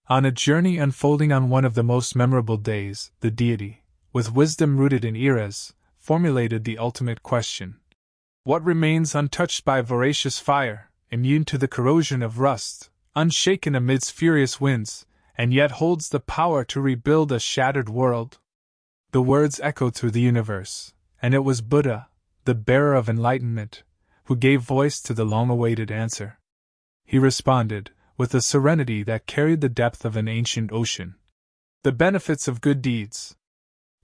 On a journey unfolding on one of the most memorable days, the deity, with wisdom rooted in eras, formulated the ultimate question. What remains untouched by voracious fire, immune to the corrosion of rust, unshaken amidst furious winds, and yet holds the power to rebuild a shattered world? The words echoed through the universe, and it was Buddha, the bearer of enlightenment, who gave voice to the long-awaited answer. He responded, with a serenity that carried the depth of an ancient ocean. The benefits of good deeds.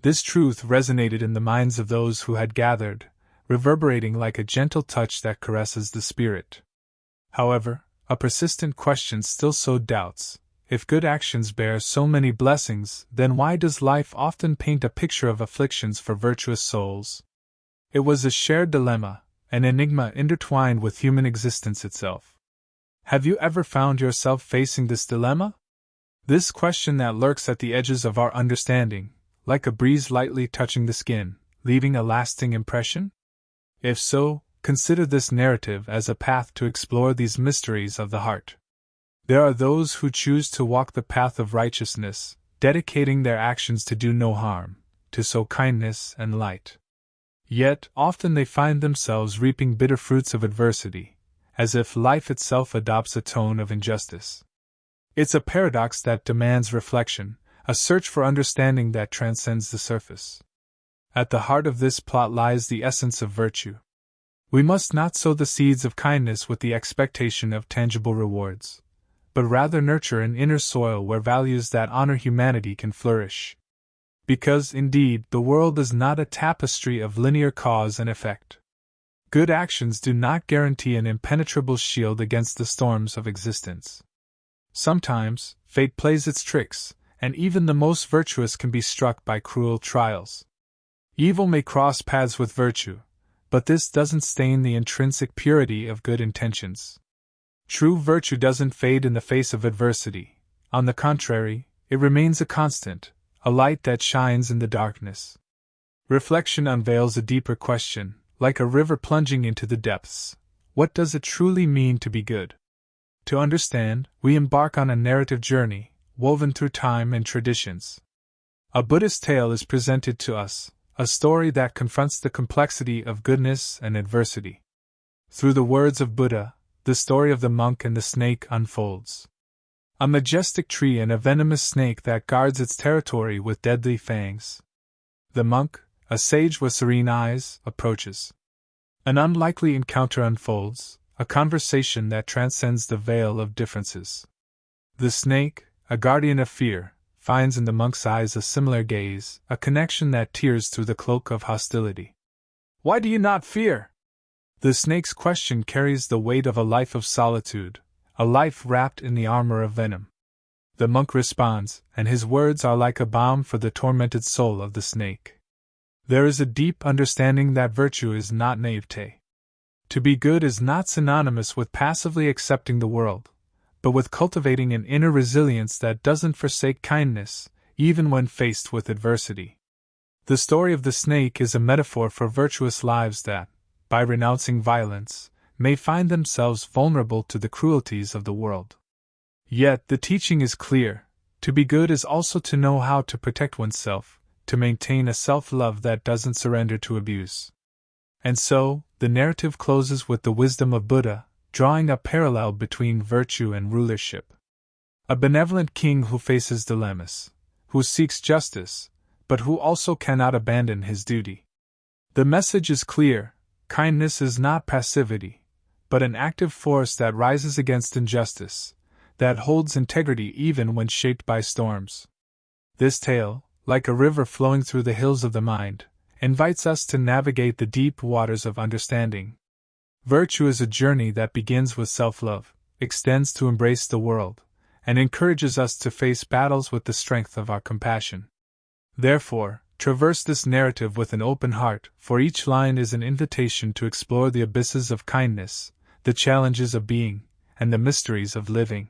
This truth resonated in the minds of those who had gathered, reverberating like a gentle touch that caresses the spirit. However, a persistent question still sowed doubts. If good actions bear so many blessings, then why does life often paint a picture of afflictions for virtuous souls? It was a shared dilemma, an enigma intertwined with human existence itself. Have you ever found yourself facing this dilemma? This question that lurks at the edges of our understanding, like a breeze lightly touching the skin, leaving a lasting impression? If so, consider this narrative as a path to explore these mysteries of the heart. There are those who choose to walk the path of righteousness, dedicating their actions to do no harm, to sow kindness and light. Yet, often they find themselves reaping bitter fruits of adversity, as if life itself adopts a tone of injustice. It's a paradox that demands reflection, a search for understanding that transcends the surface. At the heart of this plot lies the essence of virtue. We must not sow the seeds of kindness with the expectation of tangible rewards, but rather nurture an inner soil where values that honor humanity can flourish. Because, indeed, the world is not a tapestry of linear cause and effect. Good actions do not guarantee an impenetrable shield against the storms of existence. Sometimes, fate plays its tricks, and even the most virtuous can be struck by cruel trials. Evil may cross paths with virtue, but this doesn't stain the intrinsic purity of good intentions. True virtue doesn't fade in the face of adversity. On the contrary, it remains a constant, a light that shines in the darkness. Reflection unveils a deeper question, like a river plunging into the depths. What does it truly mean to be good? To understand, we embark on a narrative journey, woven through time and traditions. A Buddhist tale is presented to us, a story that confronts the complexity of goodness and adversity. Through the words of Buddha, the story of the monk and the snake unfolds. A majestic tree and a venomous snake that guards its territory with deadly fangs. The monk, a sage with serene eyes, approaches. An unlikely encounter unfolds, a conversation that transcends the veil of differences. The snake, a guardian of fear, finds in the monk's eyes a similar gaze, a connection that tears through the cloak of hostility. Why do you not fear? The snake's question carries the weight of a life of solitude, a life wrapped in the armor of venom. The monk responds, and his words are like a balm for the tormented soul of the snake. There is a deep understanding that virtue is not naivete. To be good is not synonymous with passively accepting the world, but with cultivating an inner resilience that doesn't forsake kindness, even when faced with adversity. The story of the snake is a metaphor for virtuous lives that, by renouncing violence, may find themselves vulnerable to the cruelties of the world. Yet the teaching is clear: to be good is also to know how to protect oneself, to maintain a self-love that doesn't surrender to abuse. And so, the narrative closes with the wisdom of Buddha, drawing a parallel between virtue and rulership. A benevolent king who faces dilemmas, who seeks justice, but who also cannot abandon his duty. The message is clear: kindness is not passivity, but an active force that rises against injustice, that holds integrity even when shaped by storms. This tale, like a river flowing through the hills of the mind, invites us to navigate the deep waters of understanding. Virtue is a journey that begins with self-love, extends to embrace the world, and encourages us to face battles with the strength of our compassion. Therefore, traverse this narrative with an open heart, for each line is an invitation to explore the abysses of kindness, the challenges of being, and the mysteries of living.